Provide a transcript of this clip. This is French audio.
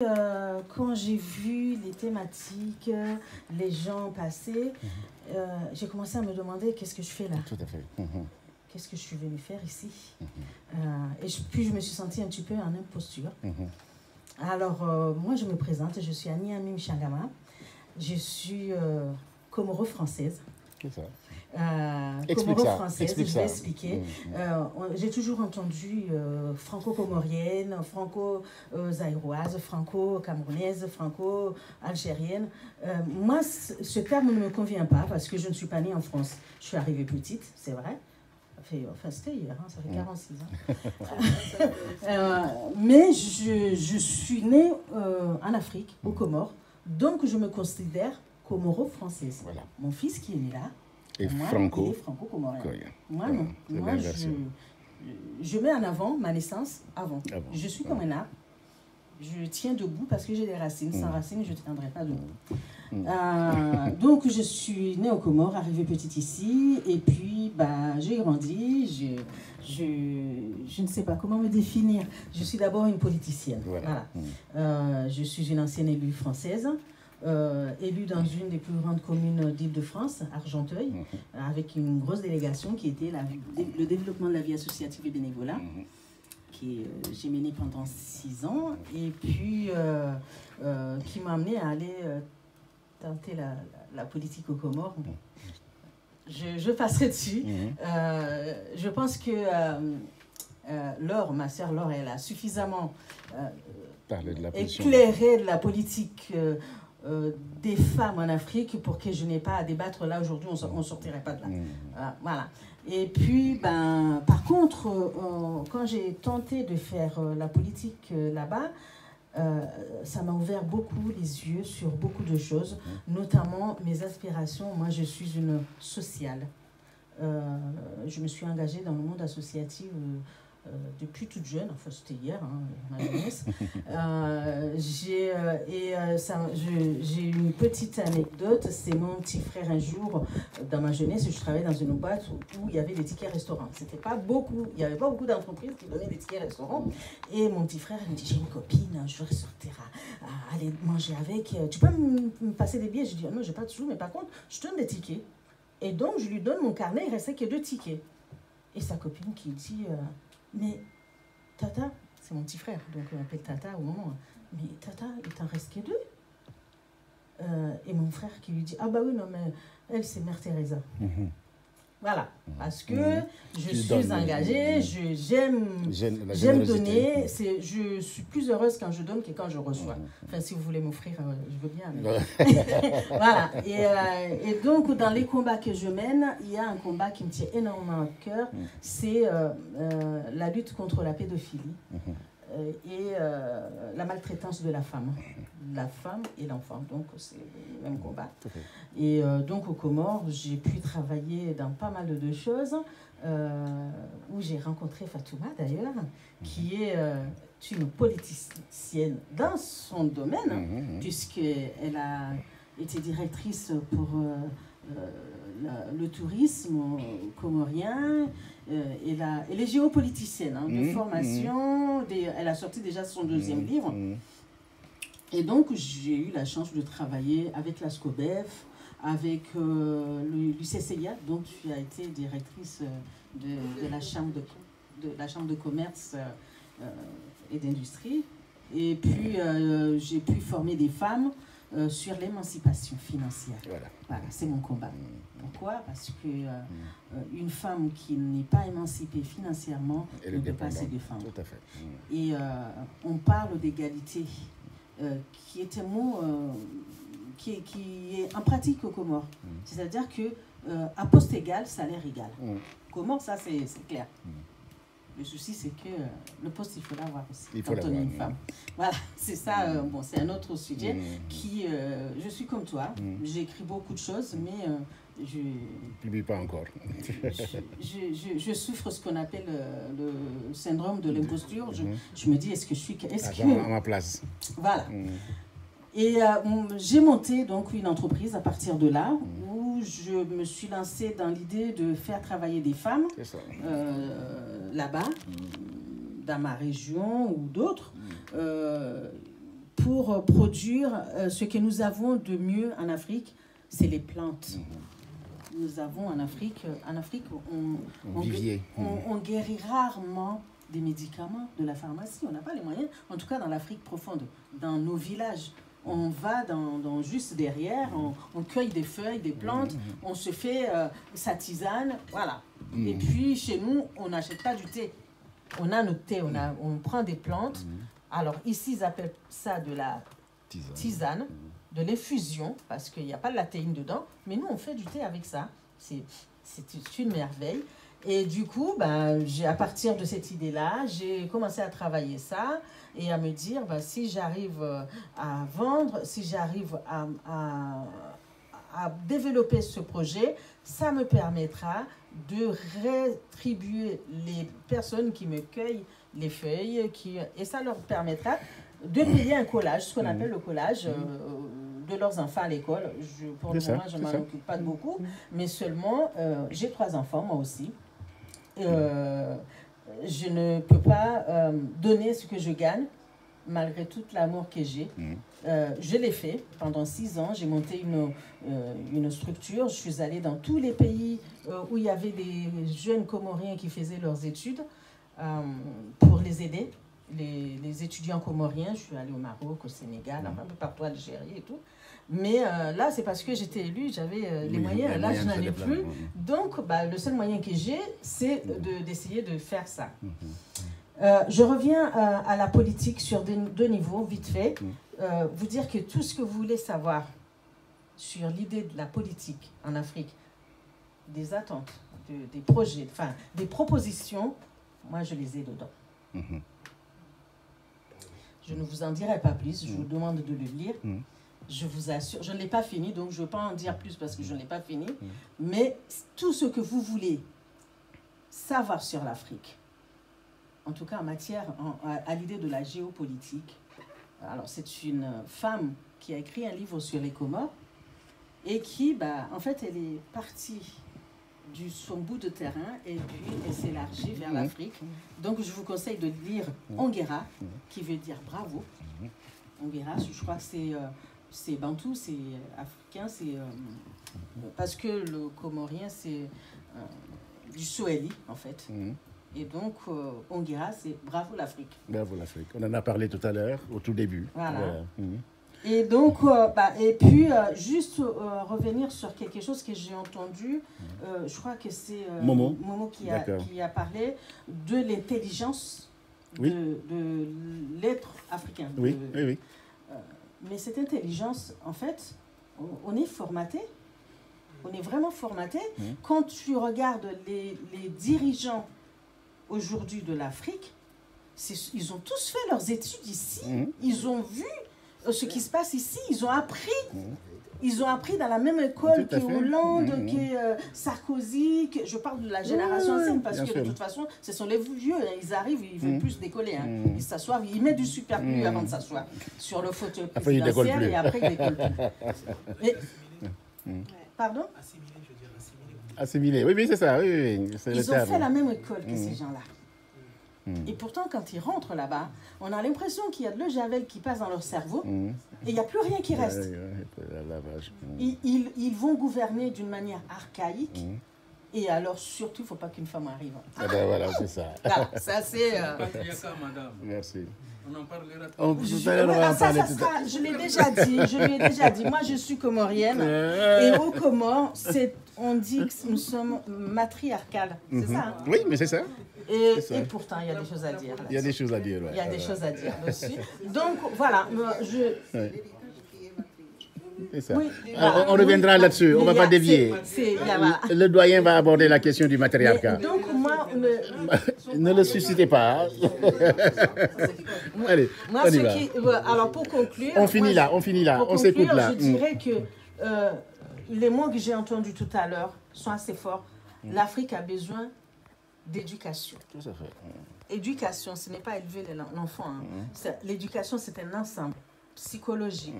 Quand j'ai vu les thématiques, les gens passer, j'ai commencé à me demander qu'est-ce que je fais là. Tout à fait. Qu'est-ce que je suis venue faire ici. Puis je me suis sentie un petit peu en imposture. Alors, moi, je me présente, je suis Annie Amim Changama. Je suis comoro-française. C'est ça. Comoro-française, je vais expliquer. J'ai toujours entendu franco-comorienne, franco-zaïroise, franco-camerounaise, franco-algérienne. Moi, ce terme ne me convient pas parce que je ne suis pas née en France. Je suis arrivée petite, c'est vrai. Enfin, c'était hier, hein, ça fait 46 ans. Mais je suis née en Afrique, aux Comores. Donc, je me considère comoro-française. Voilà. Mon fils qui est né là, et moi, franco. il est franco-comorien. Moi, non. Moi, je mets en avant ma naissance avant. Je suis comme un arbre. Je tiens debout parce que j'ai des racines. Sans racines, je ne tiendrai pas debout. Donc, je suis née aux Comores, arrivée petite ici. Et puis, j'ai grandi. Je ne sais pas comment me définir. Je suis d'abord une politicienne. Voilà. Je suis une ancienne élue française. Élue dans une des plus grandes communes d'Île-de-France, Argenteuil, avec une grosse délégation qui était le développement de la vie associative et bénévolat, qui j'ai mené pendant 6 ans, et puis qui m'a amené à aller tenter la politique aux Comores. Je passerai dessus. Je pense que Laure, ma sœur Laure, elle a suffisamment éclairé de la politique des femmes en Afrique pour que je n'ai pas à débattre là aujourd'hui, on ne sortirait pas de là. Voilà. Et puis, par contre, quand j'ai tenté de faire la politique là-bas, ça m'a ouvert beaucoup les yeux sur beaucoup de choses, notamment mes aspirations. Moi, je suis une sociale. Je me suis engagée dans le monde associatif depuis toute jeune, enfin c'était hier, ma jeunesse. J'ai une petite anecdote, c'est mon petit frère un jour, dans ma jeunesse, je travaillais dans une boîte où il y avait des tickets restaurants. C'était pas beaucoup, il n'y avait pas beaucoup d'entreprises qui donnaient des tickets restaurants. Et mon petit frère il me dit, j'ai une copine, je voudrais sortir à aller manger avec, tu peux me passer des billets? Je dis, non, j'ai pas de sous, mais par contre, je te donne des tickets. Et donc, je lui donne mon carnet, il restait que 2 tickets. Et sa copine qui dit, mais Tata, c'est mon petit frère, donc on appelle Tata au moment. Mais Tata, il t'en reste que 2. Et mon frère qui lui dit, ah bah oui, non, mais elle, c'est Mère Teresa. Voilà, parce que je suis engagée, j'aime donner, je suis plus heureuse quand je donne que quand je reçois. Enfin, si vous voulez m'offrir, je veux bien. Mais... voilà, et donc dans les combats que je mène, il y a un combat qui me tient énormément à cœur, c'est la lutte contre la pédophilie et la maltraitance de la femme et l'enfant, donc c'est le même combat. Et donc aux Comores, j'ai pu travailler dans pas mal de choses, où j'ai rencontré Fatouma d'ailleurs, qui est une politicienne dans son domaine, puisqu'elle a été directrice pour le tourisme comorien. Elle est géopoliticienne de formation, elle a sorti déjà son 2e livre. Et donc, j'ai eu la chance de travailler avec la SCOBEF, avec l'UCCIA, dont tu as été directrice de la chambre de commerce et d'industrie. Et puis, j'ai pu former des femmes sur l'émancipation financière. Voilà, c'est mon combat. Pourquoi? Parce que une femme qui n'est pas émancipée financièrement ne peut pas se défendre. Tout à fait. Et on parle d'égalité, qui est un mot qui est en pratique aux Comores. C'est-à-dire que à poste égal, salaire égal. Comores, ça c'est clair. Le souci, c'est que le poste, il faut l'avoir aussi, quand on est une femme. Voilà, c'est ça, bon, c'est un autre sujet qui... je suis comme toi, j'écris beaucoup de choses, mais je... ne publie pas encore. je souffre ce qu'on appelle le syndrome de l'imposture. Je me dis, est-ce que je suis... à ma place. Voilà. Et j'ai monté donc une entreprise à partir de là, où je me suis lancée dans l'idée de faire travailler des femmes là-bas, dans ma région ou d'autres, pour produire ce que nous avons de mieux en Afrique, c'est les plantes. Nous avons en Afrique, on guérit rarement des médicaments de la pharmacie. On n'a pas les moyens, en tout cas dans l'Afrique profonde, dans nos villages. On va juste derrière, on cueille des feuilles, des plantes, on se fait sa tisane, voilà. Et puis chez nous, on n'achète pas du thé. On a notre thé, on prend des plantes. Alors ici, ils appellent ça de la tisane, de l'infusion, parce qu'il n'y a pas de la théine dedans. Mais nous, on fait du thé avec ça. C'est une merveille. Et du coup, à partir de cette idée-là, j'ai commencé à travailler ça et à me dire, si j'arrive à vendre, si j'arrive à développer ce projet, ça me permettra de rétribuer les personnes qui me cueillent les feuilles et ça leur permettra de payer un collage, ce qu'on appelle le collage de leurs enfants à l'école. Pour le moment, je ne m'en occupe pas de beaucoup, mais seulement, j'ai 3 enfants, moi aussi. Je ne peux pas donner ce que je gagne, malgré tout l'amour que j'ai. Je l'ai fait pendant 6 ans. J'ai monté une structure. Je suis allée dans tous les pays où il y avait des jeunes Comoriens qui faisaient leurs études pour les aider. Les étudiants comoriens, je suis allée au Maroc, au Sénégal, un peu partout, Algérie et tout. Mais là, c'est parce que j'étais élue, j'avais les moyens. Là, je n'en ai plus. Donc, le seul moyen que j'ai, c'est d'essayer de faire ça. Je reviens à la politique sur 2 niveaux, vite fait. Vous dire que tout ce que vous voulez savoir sur l'idée de la politique en Afrique, des attentes, des projets, enfin, des propositions, moi, je les ai dedans. Je ne vous en dirai pas plus, je vous demande de le lire. Je vous assure, je ne l'ai pas fini, donc je ne veux pas en dire plus parce que je ne l'ai pas fini. Mais tout ce que vous voulez savoir sur l'Afrique, en tout cas en matière, à l'idée de la géopolitique, alors c'est une femme qui a écrit un livre sur les Comores et qui, en fait, elle est partie son bout de terrain et puis elle s'élargit vers l'Afrique. Donc je vous conseille de lire Ongera, qui veut dire bravo. Ongera, je crois que c'est bantou, c'est africain, parce que le comorien c'est du Swahili en fait. Et donc Ongera, c'est bravo l'Afrique. Bravo l'Afrique. On en a parlé tout à l'heure, au tout début. Voilà. Et donc, et puis, juste revenir sur quelque chose que j'ai entendu, je crois que c'est Momo qui a parlé de l'intelligence de l'être africain. Oui. Mais cette intelligence, en fait, on est formaté. On est vraiment formaté. Quand tu regardes les dirigeants aujourd'hui de l'Afrique, ils ont tous fait leurs études ici. Ils ont vu ce qui se passe ici, ils ont appris dans la même école que Hollande, que Sarkozy, je parle de la génération ancienne, parce que de toute façon, ce sont les vieux, ils arrivent, ils veulent plus décoller, ils s'assoient, ils mettent du superflu avant de s'asseoir sur le fauteuil présidentiel et après ils décollent plus. Pardon? Assimiler, oui, c'est ça, oui. Ils ont fait la même école que ces gens-là. Et pourtant, quand ils rentrent là-bas, on a l'impression qu'il y a de l'eau javel qui passe dans leur cerveau et il n'y a plus rien qui reste. Ils vont gouverner d'une manière archaïque. Et alors, surtout, il ne faut pas qu'une femme arrive. Voilà, c'est ça. Voilà, ça, c'est... Merci. On en parlera je l'ai déjà dit, Moi, je suis comorienne. Et aux Comores, on dit que nous sommes matriarcales. C'est ça, hein? Oui, mais c'est ça. Et pourtant, il y a des choses à dire. Il y a des choses à dire. Il y a des choses à dire dessus. Donc, voilà. C'est ça. Oui, on reviendra là-dessus, on ne va pas dévier. Le doyen va aborder la question du matriarcat. Donc, moi... Ne le suscitez pas. Allez, on y va. Alors, pour conclure... On finit là, on s'écoute là. Je dirais que les mots que j'ai entendus tout à l'heure sont assez forts. L'Afrique a besoin d'éducation. Tout à fait. Éducation, ce n'est pas élever l'enfant. L'éducation, c'est un ensemble psychologique,